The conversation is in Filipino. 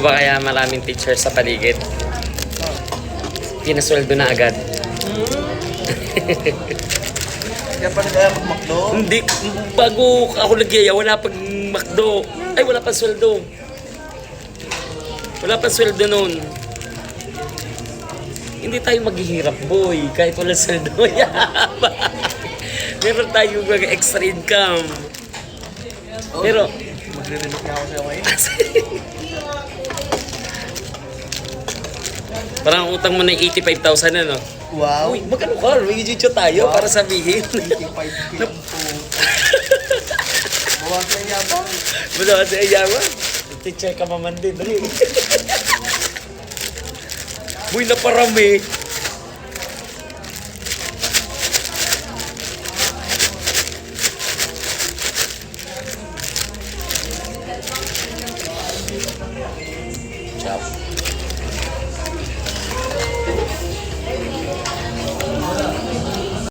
ba kaya maraming teacher sa paligid? Pinasweldo na agad. Kaya pa nagaya mag-McDo? Hindi, bago ako nagyaya, wala pang McDo. Ay, wala pang sweldo. Wala pang sweldo noon. Hindi tayo maghihirap, boy. Kahit wala sweldo. Meron tayong mga extra income. Pero, Magre-relate nga ako sa'yo ngayon. parang utang mo na 85,000 ano? Wow. Uy, magkano ka? May video tayo para sabihin. 85K po. Bawas na yabang. Wala kasi ayaman. Teacher ka pa man din. Dali. Boy, naparami. Chop.